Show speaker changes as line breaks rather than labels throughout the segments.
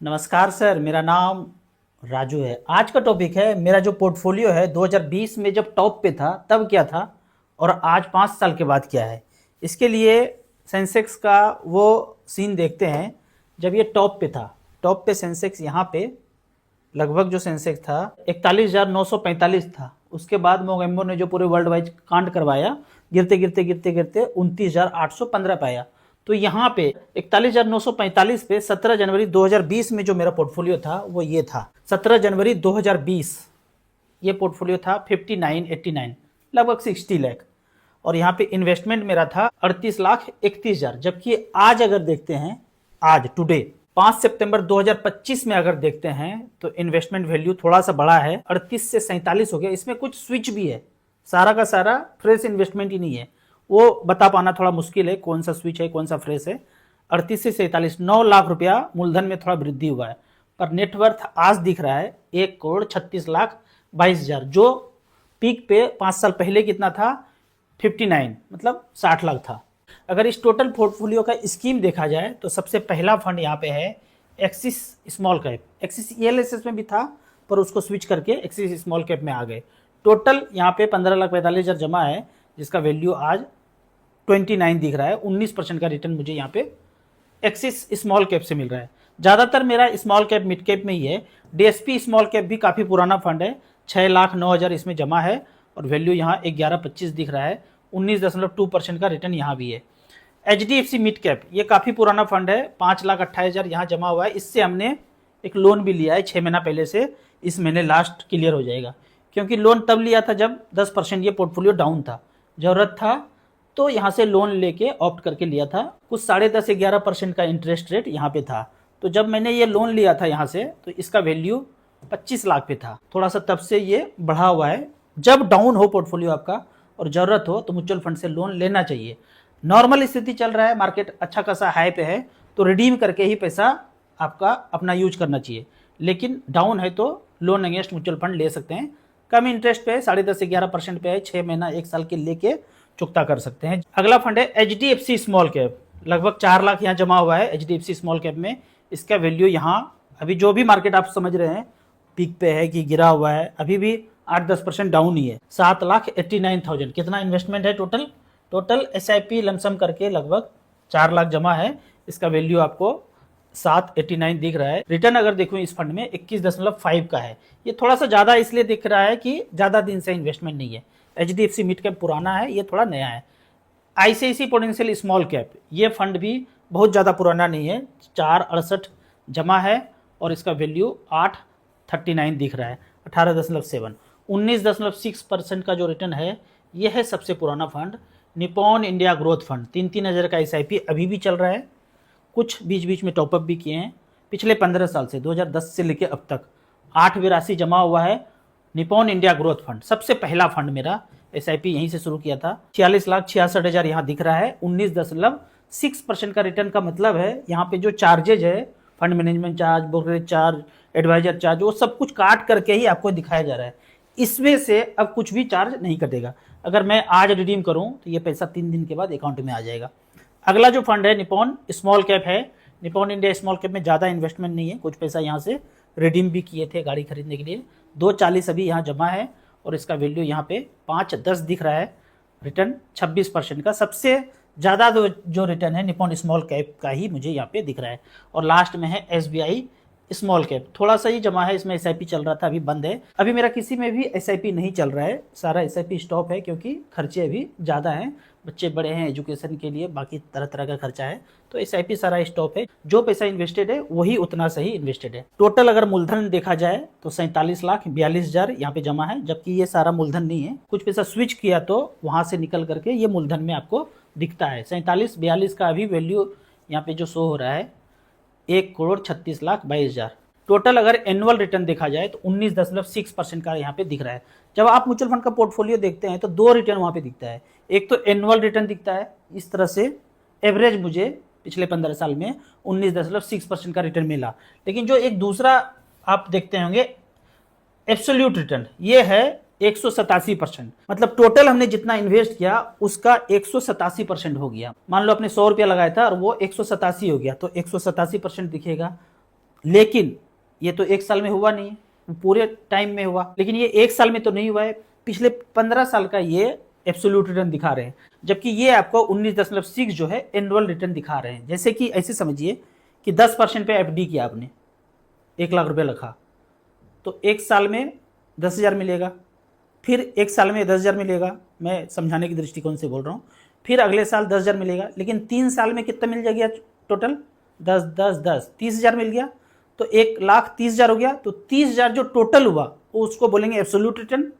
नमस्कार सर, मेरा नाम राजू है। आज का टॉपिक है मेरा जो पोर्टफोलियो है 2020 में जब टॉप पे था तब क्या था और आज 5 साल के बाद क्या है। इसके लिए सेंसेक्स का वो सीन देखते हैं जब ये टॉप पे था। टॉप पे सेंसेक्स यहाँ पे लगभग जो सेंसेक्स था 41,945 था। उसके बाद मोगेम्बो ने जो पूरे वर्ल्ड वाइड कांड करवाया, गिरते गिरते गिरते गिरते 29,815 पाया। तो यहाँ पे 41,945 पे 17 जनवरी 2020 में जो मेरा पोर्टफोलियो था वो ये था। 17 जनवरी 2020 ये पोर्टफोलियो था 5989, लगभग 60 लाख। और यहाँ पे इन्वेस्टमेंट मेरा था 38,31,000। जबकि आज अगर देखते हैं, आज टुडे 5 सितंबर 2025 में अगर देखते हैं तो इन्वेस्टमेंट वैल्यू थोड़ा सा बड़ा है, 38 से 47 हो गया। इसमें कुछ स्विच भी है, सारा का सारा फ्रेश इन्वेस्टमेंट ही नहीं है। वो बता पाना थोड़ा मुश्किल है कौन सा स्विच है कौन सा फ्रेश है। 38 से 47, 9 लाख रुपया मूलधन में थोड़ा वृद्धि हुआ है। पर नेटवर्थ आज दिख रहा है 1,36,22,000, जो पीक पे 5 साल पहले कितना था, 59, मतलब 60 लाख था। अगर इस टोटल पोर्टफोलियो का स्कीम देखा जाए तो सबसे पहला फंड यहाँ पे है axis small cap. Axis ELSS में भी था पर उसको स्विच करके एक्सिस स्मॉल कैप में आ गए। टोटल यहाँ पे 15,45,000 जमा है, जिसका वैल्यू आज 29 दिख रहा है। 19% का रिटर्न मुझे यहाँ पे एक्सिस स्मॉल कैप से मिल रहा है। ज़्यादातर मेरा स्मॉल कैप मिड कैप में ही है। DSP स्मॉल कैप भी काफ़ी पुराना फंड है, 6,09,000 इसमें जमा है और वैल्यू यहाँ 11,25 दिख रहा है। 19.2% का रिटर्न यहाँ भी है। HDFC मिड कैप ये काफ़ी पुराना फंड है, 5,28,000 यहाँ जमा हुआ है। इससे हमने एक लोन भी लिया है 6 महीना पहले से। इस महीने लास्ट क्लियर हो जाएगा, क्योंकि लोन तब लिया था जब 10% ये पोर्टफोलियो डाउन था, ज़रूरत था तो यहाँ से लोन लेके ऑप्ट करके लिया था। कुछ 10.5-11% का इंटरेस्ट रेट यहाँ पे था। तो जब मैंने ये लोन लिया था यहाँ से तो इसका वैल्यू 25 लाख पे था। थोड़ा सा तब से ये बढ़ा हुआ है। जब डाउन हो पोर्टफोलियो आपका और ज़रूरत हो तो म्यूचुअल फंड से लोन लेना चाहिए। नॉर्मल स्थिति चल रहा है, मार्केट अच्छा खासा हाई पे है, तो रिडीम करके ही पैसा आपका अपना यूज करना चाहिए। लेकिन डाउन है तो लोन अगेंस्ट म्यूचुअल फंड ले सकते हैं। कम इंटरेस्ट पे है, 10.5 से 11% पे है, 6 महीना 1 साल के लेके चुकता कर सकते हैं। अगला फंड है HDFC स्मॉल कैप। लगभग 4 लाख यहाँ जमा हुआ है HDFC स्मॉल कैप में। इसका वैल्यू यहाँ अभी जो भी मार्केट आप समझ रहे हैं पीक पे है कि गिरा हुआ है, अभी भी 8-10% डाउन ही है। 7,89,000 कितना इन्वेस्टमेंट है टोटल? टोटल SIP लमसम करके लगभग 4 लाख जमा है। इसका वैल्यू आपको 789 दिख रहा है। रिटर्न अगर देखूं इस फंड में 21.5 का है। ये थोड़ा सा ज़्यादा इसलिए दिख रहा है कि ज़्यादा दिन से इन्वेस्टमेंट नहीं है। HDFC मिड कैप पुराना है, ये थोड़ा नया है। ICICI पोटेंशियल स्मॉल कैप ये फंड भी बहुत ज़्यादा पुराना नहीं है, 468 जमा है और इसका वैल्यू 839 दिख रहा है, 18.7। 19.6% का जो रिटर्न है ये है सबसे पुराना fund. Nippon India growth fund 3-3 हज़ार का SIP अभी भी चल रहा है। कुछ बीच बीच में टॉपअप भी किए हैं। पिछले 15 साल से 2010 से लेकर अब तक 882 जमा हुआ है। निपॉन इंडिया ग्रोथ फंड सबसे पहला फंड मेरा SIP यहीं से शुरू किया था। 46,66,000 यहाँ दिख रहा है। 19.6% का रिटर्न का मतलब है यहाँ पे जो चार्जेज है, fund management charge, brokerage charge, adviser charge, वो सब कुछ काट करके ही आपको दिखाया जा रहा है। इसमें से अब कुछ भी चार्ज नहीं कटेगा। अगर मैं आज रिडीम करूं तो ये पैसा 3 दिन के बाद अकाउंट में आ जाएगा। अगला जो फंड है निपॉन स्मॉल कैप है। निपॉन इंडिया स्मॉल कैप में ज़्यादा इन्वेस्टमेंट नहीं है, कुछ पैसा यहाँ से रिडीम भी किए थे गाड़ी खरीदने के लिए। 240 अभी यहाँ जमा है और इसका वैल्यू यहाँ पे 510 दिख रहा है। रिटर्न 26% का। सबसे ज़्यादा जो रिटर्न है निपॉन स्मॉल कैप का ही मुझे यहाँ पे दिख रहा है। और लास्ट में है SBI स्मॉल कैप, थोड़ा सा ही जमा है, इसमें SIP चल रहा था, अभी बंद है। अभी मेरा किसी में भी SIP नहीं चल रहा है, सारा SIP स्टॉप है क्योंकि खर्चे अभी ज़्यादा हैं, बच्चे बड़े हैं, एजुकेशन के लिए बाकी तरह तरह का खर्चा है, तो SIP सारा स्टॉप है। जो पैसा इन्वेस्टेड है वही उतना सही इन्वेस्टेड है। टोटल अगर मूलधन देखा जाए तो 47,42,000 यहाँ पे जमा है, जबकि ये सारा मूलधन नहीं है। कुछ पैसा स्विच किया तो वहाँ से निकल करके ये मूलधन में आपको दिखता है। 47,42 का अभी वैल्यू यहाँ पे जो शो हो रहा है 1,36,22,000। टोटल अगर एनुअल रिटर्न देखा जाए तो 19.6% का यहाँ पे दिख रहा है। जब आप म्यूचुअल फंड का पोर्टफोलियो देखते हैं तो 2 रिटर्न वहाँ पे दिखता है। एक तो एनुअल रिटर्न दिखता है इस तरह से, एवरेज मुझे पिछले 15 साल में 19.6% का रिटर्न मिला। लेकिन जो एक दूसरा आप देखते होंगे एब्सोल्यूट रिटर्न, ये है 187%। मतलब टोटल हमने जितना इन्वेस्ट किया उसका 187% हो गया। मान लो आपने 100 रुपया लगाया था और वो 187 हो गया, तो 187% दिखेगा। लेकिन ये तो एक साल में हुआ नहीं है, पूरे टाइम में हुआ, लेकिन ये एक साल में तो नहीं हुआ है, पिछले 15 साल का ये एब्सोल्यूट रिटर्न दिखा रहे हैं, जबकि ये आपको 19.6 जो है एनुअल रिटर्न दिखा रहे हैं। जैसे कि ऐसे समझिए कि 10% पे एफडी किया आपने, 1 लाख रुपया रखा, तो एक साल में 10,000 मिलेगा, फिर एक साल में 10,000 मिलेगा, मैं समझाने की दृष्टिकोण से बोल रहा हूँ, फिर अगले साल 10,000 मिलेगा, लेकिन 3 साल में कितना मिल जाएगा टोटल? 10 10 10 30,000 मिल गया, तो 1,30,000 हो गया। तो 30,000 जो टोटल हुआ वो उसको बोलेंगे एब्सोल्यूट रिटर्न।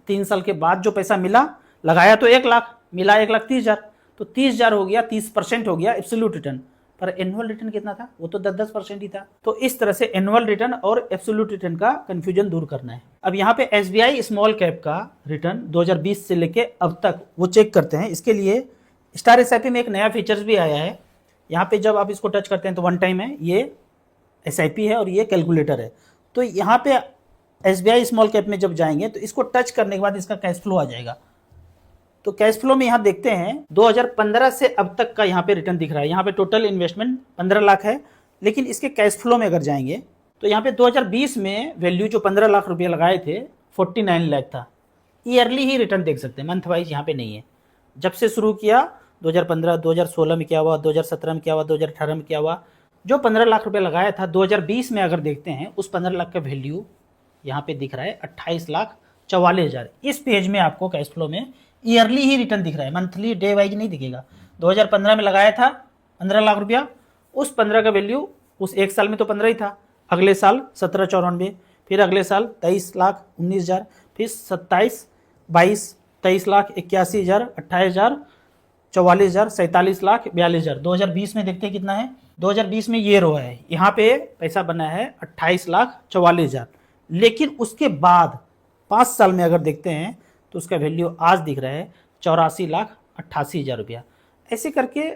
3 साल के बाद जो पैसा मिला, लगाया तो 1,00,000, मिला 1,30,000, तो 30,000 हो गया, 30% हो गया एब्सोल्यूट रिटर्न। पर एनुअल रिटर्न कितना था? वो तो 10% ही था। तो इस तरह से एनुअल रिटर्न और एब्सोल्यूट रिटर्न का कंफ्यूजन दूर करना है। अब यहाँ पे एसबीआई स्मॉल कैप का रिटर्न 2020 से लेके अब तक वो चेक करते हैं। इसके लिए स्टार एसआईपी में एक नया फीचर्स भी आया है। यहाँ पे जब आप इसको टच करते हैं तो 1 टाइम है, ये एसआईपी है और ये कैलकुलेटर है। तो यहाँ पे एसबीआई स्मॉल कैप में जब जाएंगे तो इसको टच करने के बाद इसका कैश फ्लो आ जाएगा। तो कैश फ्लो में यहाँ देखते हैं 2015 से अब तक का यहाँ पे रिटर्न दिख रहा है। यहाँ पे टोटल इन्वेस्टमेंट 15 लाख है, लेकिन इसके कैश फ्लो में अगर जाएंगे तो यहाँ पे 2020 में वैल्यू जो 15 लाख रुपये लगाए थे 49 लाख था। ईयरली ही रिटर्न देख सकते हैं, मंथ वाइज यहाँ पे नहीं है। जब से शुरू किया 2015, 2016 में क्या हुआ, 2017 में क्या हुआ, 2018 में क्या हुआ, जो 15 लाख रुपये लगाया था 2020 में अगर देखते हैं उस 15 लाख का वैल्यू यहाँ पे दिख रहा है 28,44,000। इस पेज में आपको कैश फ्लो में ईयरली ही रिटर्न दिख रहा है, मंथली डे वाइज नहीं दिखेगा। 2015 में लगाया था 15 लाख रुपया, उस 15 का वैल्यू उस एक साल में तो 15 ही था, अगले साल 17,94, फिर अगले साल 23,19,000, फिर 27, 22, 23,81,000, 28,000, 44,000, 47,42,000। 2020 में देखते हैं कितना है। 2020 में ये रो है, यहाँ पे पैसा बना है 28,44,000, लेकिन उसके बाद 5 साल में अगर देखते हैं तो उसका वैल्यू आज दिख रहा है 84,88,000 रुपया। ऐसे करके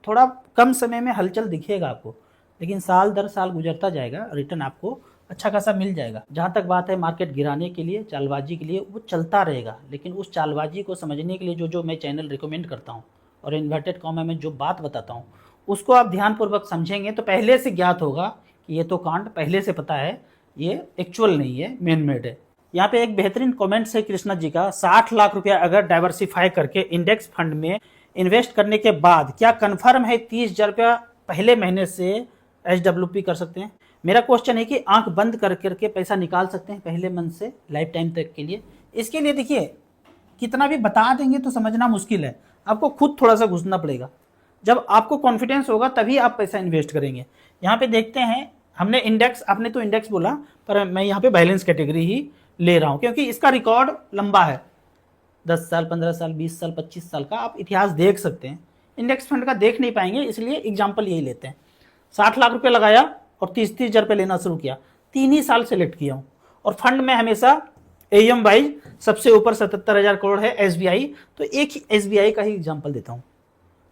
थोड़ा कम समय में हलचल दिखेगा आपको, लेकिन साल दर साल गुजरता जाएगा, रिटर्न आपको अच्छा खासा मिल जाएगा। जहाँ तक बात है मार्केट गिराने के लिए, चालबाजी के लिए, वो चलता रहेगा, लेकिन उस चालबाजी को समझने के लिए जो मैं चैनल रिकमेंड करता हूँ और इन्वर्टेड कॉमा में जो बात बताता हूँ उसको आप ध्यानपूर्वक समझेंगे तो पहले से ज्ञात होगा कि ये तो कांड पहले से पता है, ये एक्चुअल नहीं है, मैन मेड है। यहाँ पे एक बेहतरीन कमेंट्स है कृष्णा जी का, 60 लाख रुपया अगर डाइवर्सिफाई करके इंडेक्स फंड में इन्वेस्ट करने के बाद क्या कन्फर्म है 30,000 रुपया पहले महीने से एचडब्ल्यूपी कर सकते हैं? मेरा क्वेश्चन है कि आंख बंद कर करके पैसा निकाल सकते हैं पहले मंथ से लाइफ टाइम तक के लिए? इसके लिए देखिए कितना भी बता देंगे तो समझना मुश्किल है, आपको खुद थोड़ा सा घुसना पड़ेगा। जब आपको कॉन्फिडेंस होगा तभी आप पैसा इन्वेस्ट करेंगे। यहाँ पे देखते हैं हमने इंडेक्स, आपने तो इंडेक्स बोला पर मैं यहाँ पे बैलेंस कैटेगरी ही ले रहा हूँ क्योंकि इसका रिकॉर्ड लंबा है, 10 साल, 15 साल, 20 साल, 25 साल का आप इतिहास देख सकते हैं। इंडेक्स फंड का देख नहीं पाएंगे, इसलिए एग्जाम्पल यही लेते हैं। 60 लाख रुपये लगाया और 30,000 रुपये लेना शुरू किया, 3 ही साल सेलेक्ट किया हूँ। और फंड में हमेशा एएम वाइज सबसे ऊपर 77,000 करोड़ है एसबीआई, तो एक ही एसबीआई का ही एग्जाम्पल देता हूँ।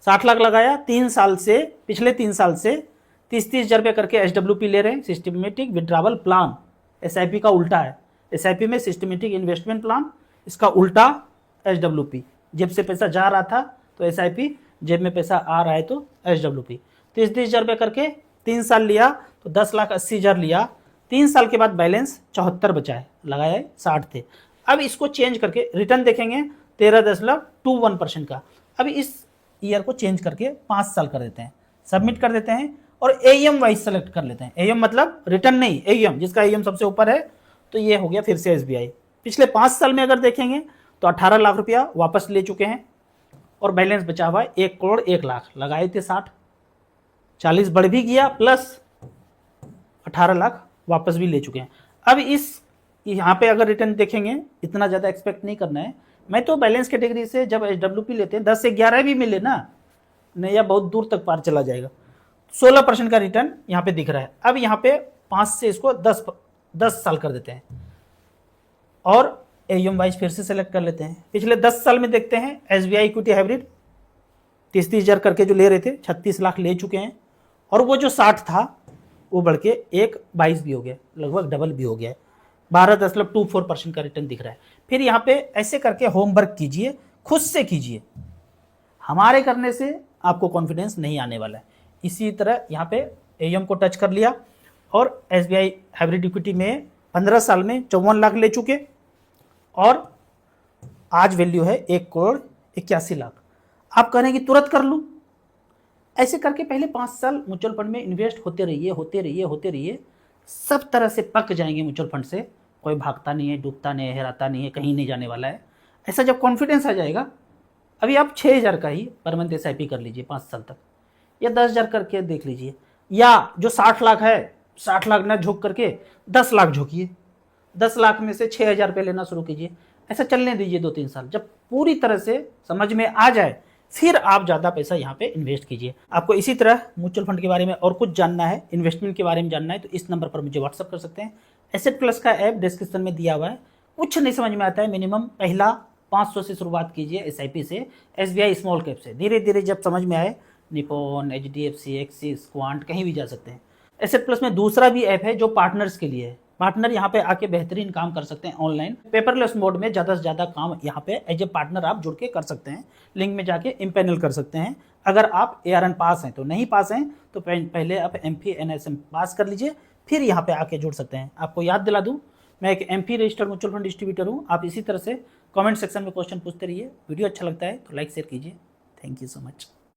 60 लाख लगाया, 3 साल से, पिछले 3 साल से 30,000 रुपये करके एचडब्ल्यूपी ले रहे हैं, सिस्टमेटिक विड्रावल प्लान। एसआईपी का उल्टा है, एसआईपी में सिस्टमेटिक इन्वेस्टमेंट प्लान, इसका उल्टा एचडब्ल्यूपी। जेब से पैसा जा रहा था तो एसआईपी, जेब में पैसा आ रहा है तो एचडब्ल्यूपी। 30,000 रुपये करके 3 साल लिया तो 10,80,000 लिया, 3 साल के बाद बैलेंस 74 बचा है, लगाया 60 थे। अब इसको चेंज करके रिटर्न देखेंगे 13.21% का। अब इस ईयर को चेंज करके 5 साल कर देते हैं, सबमिट कर देते हैं और एएम वाइज सेलेक्ट कर लेते हैं। एएम मतलब रिटर्न नहीं, एएम, जिसका एएम सबसे ऊपर है, तो ये हो गया फिर से एसबीआई। पिछले 5 साल में अगर देखेंगे तो 18 लाख रुपया वापस ले चुके हैं और बैलेंस बचा हुआ है 1 करोड़ 1 लाख। लगाए थे 60, 40 बढ़ भी गया, प्लस 18 लाख वापस भी ले चुके हैं। अब इस यहाँ पे अगर रिटर्न देखेंगे, इतना ज़्यादा एक्सपेक्ट नहीं करना है। मैं तो बैलेंस कैटेगरी से जब एचडब्ल्यूपी लेते हैं 10 से 11 भी मिले ना, नहीं या बहुत दूर तक पार चला जाएगा। 16% का रिटर्न यहाँ पे दिख रहा है। अब यहाँ पे 5 से इसको 10 साल कर देते हैं और एएम वाइज फिर से सेलेक्ट कर लेते हैं। पिछले 10 साल में देखते हैं एसबीआई इक्विटी हाइब्रिड 30,000 करके जो ले रहे थे 36 लाख ले चुके हैं, और वो जो 60 था वो बढ़ के 22 भी हो गया, लगभग डबल भी हो गया है। 12.24% का रिटर्न दिख रहा है। फिर यहाँ पे ऐसे करके होमवर्क कीजिए, खुद से कीजिए, हमारे करने से आपको कॉन्फिडेंस नहीं आने वाला है। इसी तरह यहाँ पे एएम को टच कर लिया और SBI हाइब्रिड इक्विटी में 15 साल में 54 लाख ले चुके और आज वैल्यू है 1,81,00,000। आप कह रहे हैं कि तुरंत कर लूँ, ऐसे करके पहले 5 साल म्यूचुअल फंड में इन्वेस्ट होते रहिए, सब तरह से पक जाएंगे म्यूचुअल फंड से। कोई भागता नहीं है, डूबता नहीं है, हेराता नहीं है, कहीं नहीं जाने वाला है। ऐसा जब कॉन्फिडेंस आ जाएगा, अभी आप 6,000 का ही पर मंथ SIP कर लीजिए 5 साल तक, या 10,000 करके देख लीजिए, या जो 60 लाख है 60 लाख ना झोंक करके 10 लाख झोंकिए, 10 लाख में से 6,000 रुपये लेना शुरू कीजिए। ऐसा चलने दीजिए 2-3 साल, जब पूरी तरह से समझ में आ जाए फिर आप ज़्यादा पैसा यहाँ पे इन्वेस्ट कीजिए। आपको इसी तरह म्यूचुअल फंड के बारे में और कुछ जानना है, इन्वेस्टमेंट के बारे में जानना है, तो इस नंबर पर मुझे व्हाट्सअप कर सकते हैं। एसेट प्लस का ऐप डिस्क्रिप्शन में दिया हुआ है। कुछ नहीं समझ में आता है, मिनिमम पहला 500 से शुरुआत कीजिए SIP से, SBI स्मॉल कैप से, धीरे धीरे जब समझ में आए निपॉन, HDFC, एक्सिस, क्वांट, कहीं भी जा सकते हैं। एसेट प्लस में दूसरा भी ऐप है जो पार्टनर्स के लिए है। पार्टनर यहाँ पे आके बेहतरीन काम कर सकते हैं ऑनलाइन पेपरलेस मोड में, ज़्यादा से ज़्यादा काम यहाँ पे एज ए पार्टनर आप जुड़ के कर सकते हैं। लिंक में जाके इम्पैनल कर सकते हैं। अगर आप ARN पास हैं तो, नहीं पास हैं तो पहले आप MFI NSM पास कर लीजिए, फिर यहाँ पे आके जुड़ सकते हैं। आपको याद दिला दूँ, मैं एक MFI registered mutual fund distributor हूँ। आप इसी तरह से कमेंट सेक्शन में क्वेश्चन पूछते रहिए। वीडियो अच्छा लगता है तो लाइक शेयर कीजिए। Thank you so much.